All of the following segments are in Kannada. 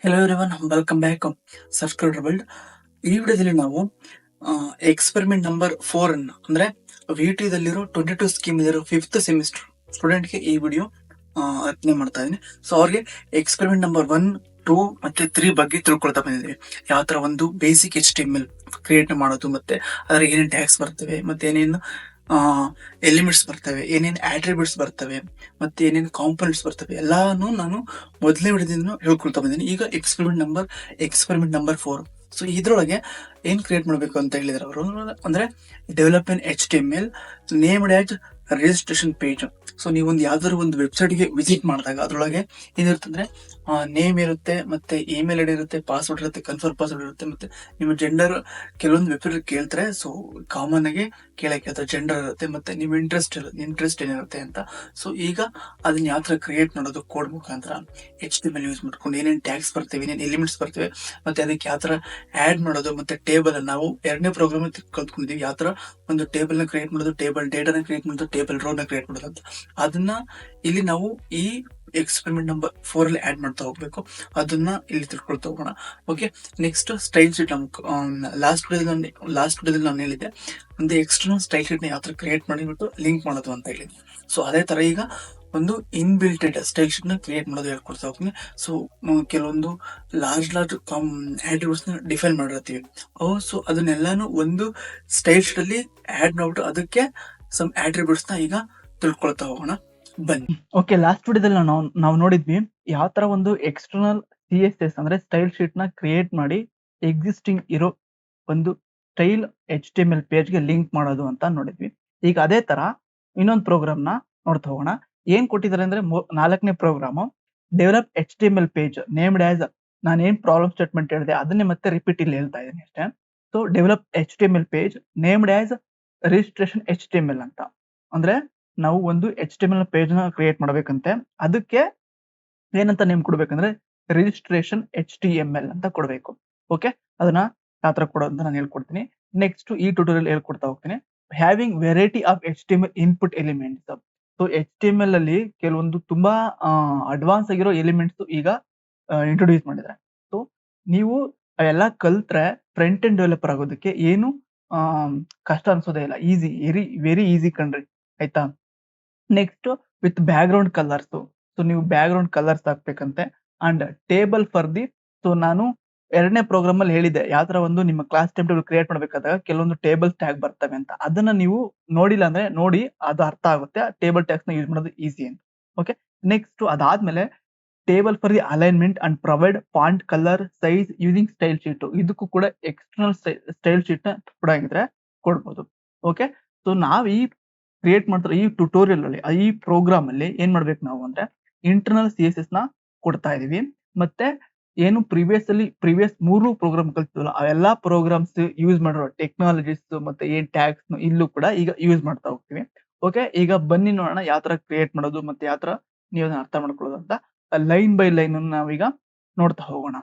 Hello everyone, welcome back subscriber build. ಈ ವಿಡಿಯೋದಲ್ಲಿ ನಾವು ಎಕ್ಸ್ಪೆರಿಮೆಂಟ್ ನಂಬರ್ 4 ಅನ್ನು ಅಂದ್ರೆ VTU ದಲ್ಲಿರೋ 22 ಸ್ಕೀಮ್ ಇರೋ 5th ಸೆಮಿಸ್ಟರ್ ಸ್ಟೂಡೆಂಟ್ಗೆ ಈ ವಿಡಿಯೋ ಅರ್ಪಣೆ ಮಾಡ್ತಾ ಇದ್ದೀನಿ. ಸೊ ಅವ್ರಿಗೆ ಎಕ್ಸ್ಪೆರಿಮೆಂಟ್ ನಂಬರ್ 1, 2 ಮತ್ತೆ 3 ಬಗ್ಗೆ ತಿಳ್ಕೊಳ್ತಾ ಬಂದಿದ್ದೀವಿ. ಯಾವ ತರ ಒಂದು ಬೇಸಿಕ್ HTML ಕ್ರಿಯೇಟ್ ಮಾಡೋದು, ಮತ್ತೆ ಅದ್ರ ಏನೇನು ಟ್ಯಾಗ್ಸ್ ಬರ್ತವೆ, ಮತ್ತೆ ಏನೇನು ಎಲಿಮೆಂಟ್ಸ್ ಬರ್ತವೆ, ಏನೇನು ಆಟ್ರಿಬ್ಯೂಟ್ಸ್ ಬರ್ತವೆ, ಮತ್ತೆ ಏನೇನು ಕಾಂಪೋನೆಂಟ್ಸ್ ಬರ್ತವೆ, ಎಲ್ಲಾನು ನಾನು ಮೊದಲನೇ ವಿಡಿಯೋದಿಂದ ಹೇಳ್ಕೊಳ್ತಾ ಬಂದಿದ್ದೀನಿ. ಈಗ ಎಕ್ಸ್ಪೆರಿಮೆಂಟ್ ನಂಬರ್ 4. ಸೊ ಇದ್ರೊಳಗೆ ಏನ್ ಕ್ರಿಯೇಟ್ ಮಾಡಬೇಕು ಅಂತ ಹೇಳಿದ್ರೆ ಅವರು ಅಂದ್ರೆ development HTML named as registration page. So ನೀವೊಂದು ಯಾವ್ದಾದ್ರು ಒಂದು ವೆಬ್ಸೈಟ್ಗೆ ವಿಸಿಟ್ ಮಾಡಿದಾಗ ಅದ್ರೊಳಗೆ ಏನಿರುತ್ತಂದ್ರೆ ನೇಮ್ ಇರುತ್ತೆ, ಮತ್ತೆ ಇಮೇಲ್ ಐಡಿ ಇರುತ್ತೆ, ಪಾಸ್ವರ್ಡ್ ಇರುತ್ತೆ, ಕನ್ಫರ್ಮ್ ಪಾಸ್ವರ್ಡ್ ಇರುತ್ತೆ, ಮತ್ತೆ ನಿಮ್ಮ ಜೆಂಡರ್ ಕೆಲವೊಂದು ವೆಬ್ಸೈಟ್ ಕೇಳ್ತಾರೆ. ಸೊ ಕಾಮನ್ ಆಗಿ ಕೇಳಕ್ಕೆ ಜೆಂಡರ್ ಇರುತ್ತೆ, ಮತ್ತೆ ನಿಮ್ಮ ಇಂಟ್ರೆಸ್ಟ್ ಏನಿರುತ್ತೆ ಅಂತ. ಸೊ ಈಗ ಅದನ್ನ ಯಾವ ತರ ಕ್ರಿಯೇಟ್ ಮಾಡೋದು ಕೋಡ್ ಮುಖಾಂತರ HTML ಯೂಸ್ ಮಾಡ್ಕೊಂಡು ಏನೇನು ಟ್ಯಾಗ್ಸ್ ಬರ್ತವೆ, ಏನೇನು ಎಲಿಮೆಂಟ್ಸ್ ಬರ್ತವೆ, ಮತ್ತೆ ಅದಕ್ಕೆ ಯಾವ ತರ ಆಡ್ ಮಾಡೋದು, ಮತ್ತೆ ಟೇಬಲ್ ನಾವು ಎರಡನೇ ಪ್ರೋಗ್ರಾಮ್ ಕಲ್ತ್ಕೊಂಡಿದೀವಿ ಯಾವ ತರ ಒಂದು ಟೇಬಲ್ ನ ಕ್ರಿಯೇಟ್ ಮಾಡೋದು, ಟೇಬಲ್ ಡೇಟಾನ ಕ್ರಿಯೇಟ್ ಮಾಡೋದು, ಟೇಬಲ್ ರೋ ನ ಕ್ರಿಯೇಟ್ ಮಾಡೋದು ಅಂತ. ಅದನ್ನ ಇಲ್ಲಿ ನಾವು ಈ ಎಕ್ಸ್ಪೆರಿಮೆಂಟ್ ನಂಬರ್ 4 ಅಲ್ಲಿ ಆಡ್ ಮಾಡ್ತಾ ಹೋಗ್ಬೇಕು. ಅದನ್ನ ಇಲ್ಲಿ ತಿಳ್ಕೊಳ್ತಾ ಹೋಗೋಣ. Okay, next style sheet. Last ವಿಡಿಯೋದಲ್ಲಿ ನಾನು ಹೇಳಿದ್ದೆ ಒಂದು ಎಕ್ಸ್ಟರ್ನಲ್ ಸ್ಟೈಲ್ ಶೀಟ್ ನ ಯಾವ ತರ ಕ್ರಿಯೇಟ್ ಮಾಡಿಬಿಟ್ಟು ಲಿಂಕ್ ಮಾಡೋದು ಅಂತ ಹೇಳಿದ್ದೆ. ಸೊ ಅದೇ ತರ ಈಗ ಒಂದು ಇನ್ಬಿಲ್ಟೆಡ್ ಸ್ಟೈಲ್ ಶೀಟ್ ನ ಕ್ರಿಯೇಟ್ ಮಾಡೋದು ಹೇಳ್ಕೊಡ್ತಾ ಹೋಗ್ತೀನಿ. ಸೊ ಕೆಲವೊಂದು ಲಾರ್ಜ್ ಆಟ್ರಿಬ್ಯೂಟ್ಸ್ ನ ಡಿಫೈನ್ ಮಾಡಿರ್ತೀವಿ. ಸೊ ಅದನ್ನೆಲ್ಲಾನು ಒಂದು ಸ್ಟೈಲ್ ಶೀಟ್ ಅಲ್ಲಿ ಆಡ್ ಮಾಡ್ಬಿಟ್ಟು ಅದಕ್ಕೆ ಸಮ್ ಆಟ್ರಿಬ್ಯೂಟ್ಸ್ ನ ಈಗ ತಿಳ್ಕೊಳ್ತಾ ಹೋಗೋಣ, ಬನ್ನಿ. ಓಕೆ, ಲಾಸ್ಟ್ ವಿಡಿಯೋದಲ್ಲಿ ನಾವು ನೋಡಿದ್ವಿ ಯಾವ ತರ ಒಂದು ಎಕ್ಸ್ಟರ್ನಲ್ CSS ಅಂದ್ರೆ ಸ್ಟೈಲ್ ಶೀಟ್ ನ ಕ್ರಿಯೇಟ್ ಮಾಡಿ ಎಕ್ಸಿಸ್ಟಿಂಗ್ ಇರೋ ಒಂದು ಸ್ಟೈಲ್ HTML ಪೇಜ್ ಗೆ ಲಿಂಕ್ ಮಾಡೋದು ಅಂತ ನೋಡಿದ್ವಿ. ಈಗ ಅದೇ ತರ ಇನ್ನೊಂದು ಪ್ರೋಗ್ರಾಮ್ ನ ನೋಡ್ತಾ ಹೋಗೋಣ. ಏನ್ ಕೊಟ್ಟಿದ್ದಾರೆ ಅಂದ್ರೆ 4ನೇ program develop HTML page named as, ನಾನು ಏನ್ ಪ್ರಾಬ್ಲಮ್ ಸ್ಟೇಟ್ಮೆಂಟ್ ಹೇಳಿದೆ ಅದನ್ನೇ ಮತ್ತೆ ರಿಪೀಟ್ ಇಲ್ಲಿ ಹೇಳ್ತಾ ಇದ್ದೀನಿ ಅಷ್ಟೇ. So develop HTML page named as registration HTML ಅಂತ. ಅಂದ್ರೆ ನಾವು ಒಂದು HTML ಪೇಜ್ ನ ಕ್ರಿಯೇಟ್ ಮಾಡ್ಬೇಕಂತೆ, ಅದಕ್ಕೆ ಏನಂತ ನೇಮ್ ಕೊಡ್ಬೇಕಂದ್ರೆ ರಿಜಿಸ್ಟ್ರೇಷನ್ HTML ಅಂತ ಕೊಡ್ಬೇಕು. ಓಕೆ, ಅದನ್ನ ಯಾವ ತರ ಕೊಡೋದು ಅಂತ ನಾನು ಹೇಳ್ಕೊಡ್ತೀನಿ. ನೆಕ್ಸ್ಟ್ ಈ ಟ್ಯೂಟೋರಿಯಲ್ ಹೇಳ್ಕೊಡ್ತಾ ಹೋಗ್ತೀನಿ. Having variety of HTML input elements. So HTML ಅಲ್ಲಿ ಕೆಲವೊಂದು ತುಂಬಾ ಅಡ್ವಾನ್ಸ್ ಆಗಿರೋ ಎಲಿಮೆಂಟ್ಸ್ ಈಗ ಇಂಟ್ರೊಡ್ಯೂಸ್ ಮಾಡಿದ್ದಾರೆ. ಸೊ ನೀವು ಅವೆಲ್ಲ ಕಲ್ತ್ರೆ ಫ್ರಂಟ್ ಎಂಡ್ ಡೆವಲಪರ್ ಆಗೋದಕ್ಕೆ ಏನು ಕಷ್ಟ ಅನ್ಸೋದೇ ಇಲ್ಲ. ಈಸಿ, ವೆರಿ ಈಸಿ ಕಣ್ರಿ, ಆಯ್ತಾ. Next with background colours. So ನೀವು ಬ್ಯಾಕ್ ಗ್ರೌಂಡ್ ಕಲರ್ಸ್ ಹಾಕ್ಬೇಕಂತೆ. And table for the, so ನಾನು ಎರಡನೇ ಪ್ರೋಗ್ರಾಮ್ ಅಲ್ಲಿ ಹೇಳಿದೆ ಯಾವ ತರ ಒಂದು ನಿಮ್ಮ ಕ್ಲಾಸ್ ಟೈಮ್ ಟೇಬಲ್ ಕ್ರಿಯೇಟ್ ಮಾಡ್ಬೇಕಾದಾಗ ಕೆಲವೊಂದು ಟೇಬಲ್ ಟ್ಯಾಗ್ ಬರ್ತವೆ ಅಂತ. ಅದನ್ನ ನೀವು ನೋಡಿಲ್ಲ ಅಂದ್ರೆ ನೋಡಿ, ಅದು ಅರ್ಥ ಆಗುತ್ತೆ ಟೇಬಲ್ ಟ್ಯಾಗ್ಸ್ ನ ಯೂಸ್ ಮಾಡೋದು ಈಸಿ ಅಂತ. ಓಕೆ, ನೆಕ್ಸ್ಟ್ ಅದಾದ್ಮೇಲೆ table for the alignment and provide font colour size using style sheet. ಇದಕ್ಕೂ ಕೂಡ ಎಕ್ಸ್ಟರ್ನಲ್ ಸ್ಟೈಲ್ ಶೀಟ್ ನ ಕೊಡಾಗಿದ್ರೆ ಕೊಡ್ಬೋದು. ಓಕೆ, ಸೊ ನಾವ್ ಈ ಕ್ರಿಯೇಟ್ ಮಾಡ್ತಾರೆ ಈ ಟ್ಯುಟೋರಿಯಲ್ ಅಲ್ಲಿ, ಈ ಪ್ರೋಗ್ರಾಮ್ ಅಲ್ಲಿ ಏನ್ ಮಾಡ್ಬೇಕು ನಾವು ಅಂದ್ರೆ ಇಂಟರ್ನಲ್ CSS ನ ಕೊಡ್ತಾ ಇದೀವಿ. ಮತ್ತೆ ಏನು ಪ್ರಿವಿಯಸ್ 3 ಪ್ರೋಗ್ರಾಮ್ ಕಲ್ತಿದ್ವಲ್ಲ ಅವೆಲ್ಲಾ ಪ್ರೋಗ್ರಾಮ್ಸ್ ಯೂಸ್ ಮಾಡಿರೋ ಟೆಕ್ನಾಲಜೀಸ್ ಮತ್ತೆ ಏನ್ ಟ್ಯಾಗ್ಸ್ ಇಲ್ಲೂ ಕೂಡ ಈಗ ಯೂಸ್ ಮಾಡ್ತಾ ಹೋಗ್ತೀವಿ. ಓಕೆ, ಈಗ ಬನ್ನಿ ನೋಡೋಣ ಯಾವ ತರ ಕ್ರಿಯೇಟ್ ಮಾಡೋದು ಮತ್ತೆ ಯಾವ ತರ ನೀವು ಅದನ್ನ ಅರ್ಥ ಮಾಡ್ಕೊಳ್ಳೋದು ಅಂತ ಲೈನ್ ಬೈ ಲೈನ್ ನಾವೀಗ ನೋಡ್ತಾ ಹೋಗೋಣ.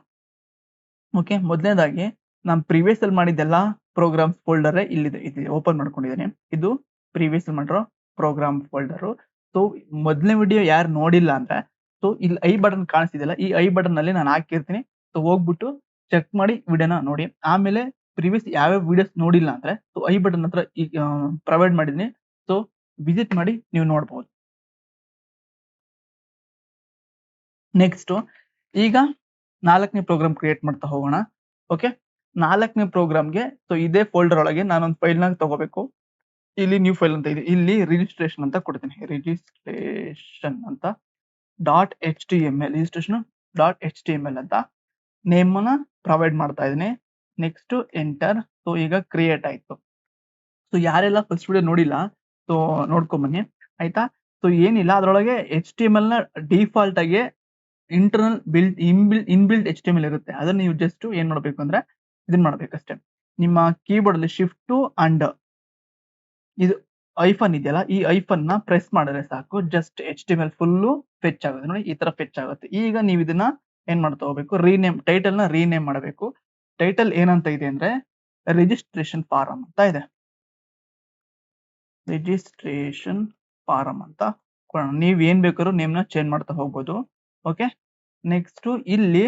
ಓಕೆ, ಮೊದಲನೇದಾಗಿ ನಾನು ಪ್ರಿವಿಯಸ್ ಅಲ್ಲಿ ಮಾಡಿದ್ದೆಲ್ಲ ಪ್ರೋಗ್ರಾಮ್ಸ್ ಫೋಲ್ಡರ್ ಇಲ್ಲಿದೆ, ಓಪನ್ ಮಾಡ್ಕೊಂಡಿದ್ದೇನೆ. ಇದು ಪ್ರಿವಿಯಸ್ ಮಾಡಿರೋ ಪ್ರೋಗ್ರಾಮ್ ಫೋಲ್ಡರ್. ಸೊ ಮೊದಲನೇ ವಿಡಿಯೋ ಯಾರು ನೋಡಿಲ್ಲ ಅಂದ್ರೆ, ಸೊ ಇಲ್ಲಿ ಐ ಬಟನ್ ಕಾಣಿಸ್ತಿದೆಯಲ್ಲ, ಈ ಐ ಬಟನ್ ನಲ್ಲಿ ನಾನು ಹಾಕಿರ್ತೀನಿ. ಸೊ ಹೋಗ್ಬಿಟ್ಟು ಚೆಕ್ ಮಾಡಿ ವಿಡಿಯೋನ ನೋಡಿ. ಆಮೇಲೆ ಪ್ರಿವಿಯಸ್ ಯಾವ್ಯಾವ ವಿಡಿಯೋಸ್ ನೋಡಿಲ್ಲ ಅಂದ್ರೆ ಸೊ ಐ ಬಟನ್ ಹತ್ರ ಪ್ರೊವೈಡ್ ಮಾಡಿದೀನಿ. ಸೊ ವಿಸಿಟ್ ಮಾಡಿ ನೀವು ನೋಡ್ಬೋದು. ನೆಕ್ಸ್ಟ್ ಈಗ 4ನೇ ಪ್ರೋಗ್ರಾಮ್ ಕ್ರಿಯೇಟ್ ಮಾಡ್ತಾ ಹೋಗೋಣ. ಓಕೆ, 4ನೇ ಪ್ರೋಗ್ರಾಮ್ಗೆ ಸೊ ಇದೇ ಫೋಲ್ಡರ್ ಒಳಗೆ ನಾನೊಂದು ಫೈಲ್ ನ ತಗೋಬೇಕು. ಇಲ್ಲಿ ನ್ಯೂ ಫೈಲ್ ಅಂತ ಇದೆ, ಇಲ್ಲಿ ರಿಜಿಸ್ಟ್ರೇಷನ್ ಅಂತ ಕೊಡ್ತೀನಿ. ರಿಜಿಸ್ಟ್ರೇಷನ್ ಅಂತ .html ಅಂತ ನೇಮ್ ನ ಪ್ರೊವೈಡ್ ಮಾಡ್ತಾ ಇದೀನಿ. Next enter. ಸೊ ಈಗ ಕ್ರಿಯೇಟ್ ಆಯ್ತು. ಸೊ ಯಾರೆಲ್ಲ ಫಸ್ಟ್ ವಿಡಿಯೋ ನೋಡಿಲ್ಲ ಸೊ ನೋಡ್ಕೊಂಡ್ ಬನ್ನಿ, ಆಯ್ತಾ. ಸೊ ಏನಿಲ್ಲ, ಅದ್ರೊಳಗೆ HTML ನ ಡಿಫಾಲ್ಟ್ ಆಗಿ ಇಂಟರ್ನಲ್ ಇನ್ಬಿಲ್ಟ್ HTML ಇರುತ್ತೆ. ಅದನ್ನ ನೀವು ಜಸ್ಟ್ ಏನ್ ಮಾಡ್ಬೇಕು ಅಂದ್ರೆ ಇದನ್ನ ಮಾಡ್ಬೇಕಷ್ಟೇ. ನಿಮ್ಮ ಕೀಬೋರ್ಡ್ ಅಲ್ಲಿ ಶಿಫ್ಟ್ ಅಂಡ್ ಇದು ಐಫನ್ ಇದೆಯಲ್ಲ, ಈ ಐಫನ್ ನ ಪ್ರೆಸ್ ಮಾಡಿದ್ರೆ ಸಾಕು, ಜಸ್ಟ್ HTML ಫುಲ್ಲು ಫೆಚ್ ಆಗುತ್ತೆ. ನೋಡಿ, ಈ ತರ ಫೆಚ್ ಆಗುತ್ತೆ. ಈಗ ನೀವು ಇದನ್ನ ಏನ್ ಮಾಡ್ತಾ ಹೋಗ್ಬೇಕು, ಟೈಟಲ್ ನ ರೀನೇಮ್ ಮಾಡಬೇಕು. ಟೈಟಲ್ ಏನಂತ ಇದೆ ಅಂದ್ರೆ ರಿಜಿಸ್ಟ್ರೇಷನ್ ಫಾರಂ ಅಂತ ಇದೆ. ರಿಜಿಸ್ಟ್ರೇಷನ್ ಫಾರಂ ಅಂತ ಕೊಡೋಣ. ನೀವ್ ಏನ್ ಬೇಕಾದ್ರೂ ನೇಮ್ ನ ಚೇಂಜ್ ಮಾಡ್ತಾ ಹೋಗ್ಬೋದು. ಓಕೆ, ನೆಕ್ಸ್ಟ್ ಇಲ್ಲಿ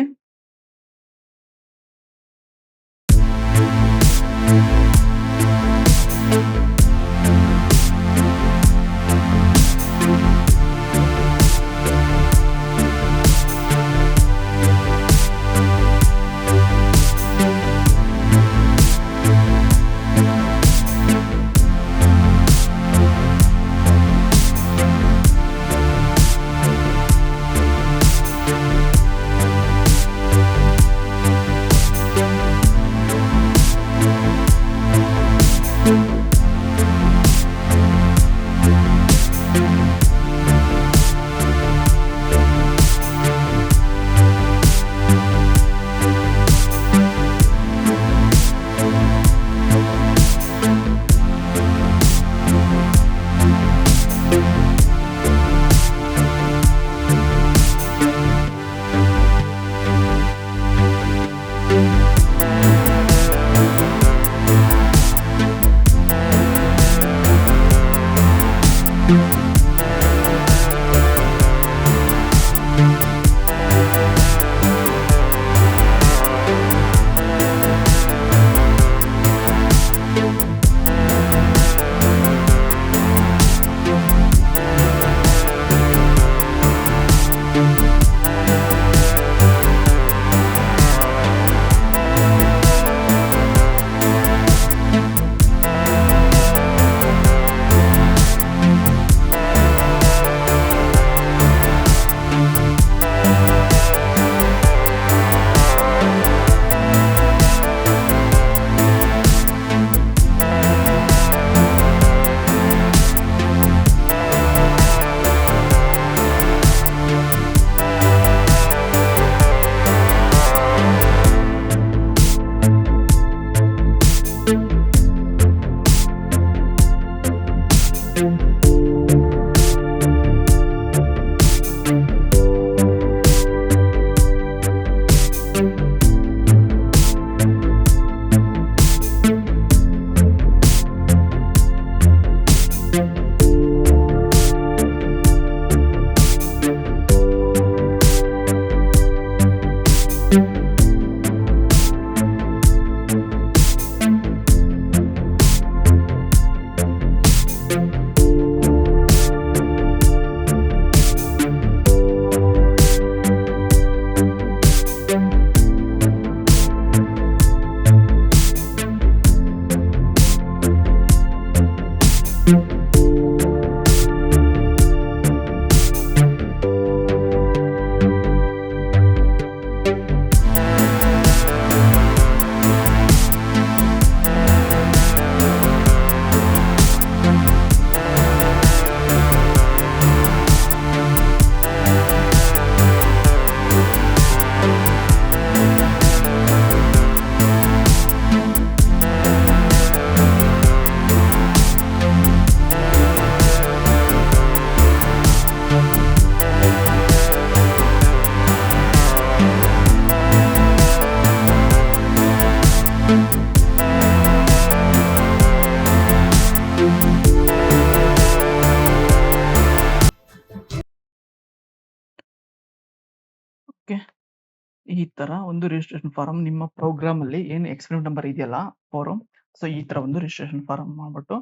ಈ ತರ ಒಂದು ರಿಜಿಸ್ಟ್ರೇಷನ್ ಫಾರಂ ನಿಮ್ಮ ಪ್ರೋಗ್ರಾಮ್ ಅಲ್ಲಿ ಏನು ಎಕ್ಸ್ಪೆರಿಮೆಂಟ್ ನಂಬರ್ ಇದೆಯಲ್ಲ ಫಾರಂ, ಸೊ ಈ ತರ ಒಂದು ರಿಜಿಸ್ಟ್ರೇಷನ್ ಫಾರಂ ಮಾಡ್ಬಿಟ್ಟು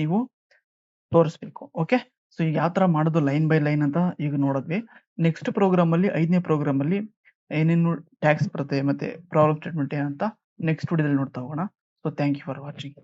ನೀವು ತೋರಿಸ್ಬೇಕು. ಓಕೆ, ಸೊ ಈಗ ಯಾವ ತರ ಮಾಡೋದು ಲೈನ್ ಬೈ ಲೈನ್ ಅಂತ ಈಗ ನೋಡಿದ್ವಿ. ನೆಕ್ಸ್ಟ್ ಪ್ರೋಗ್ರಾಮ್ ಅಲ್ಲಿ 5ನೇ ಪ್ರೋಗ್ರಾಮ್ ಅಲ್ಲಿ ಏನೇನು ಟ್ಯಾಕ್ಸ್ ಬರುತ್ತೆ ಮತ್ತೆ ಪ್ರಾಬ್ಲಮ್ ಸ್ಟೇಟ್ಮೆಂಟ್ ಏನಂತ ನೆಕ್ಸ್ಟ್ ವಿಡಿಯೋದಲ್ಲಿ ನೋಡ್ತಾ ಹೋಗೋಣ. So thank you for watching.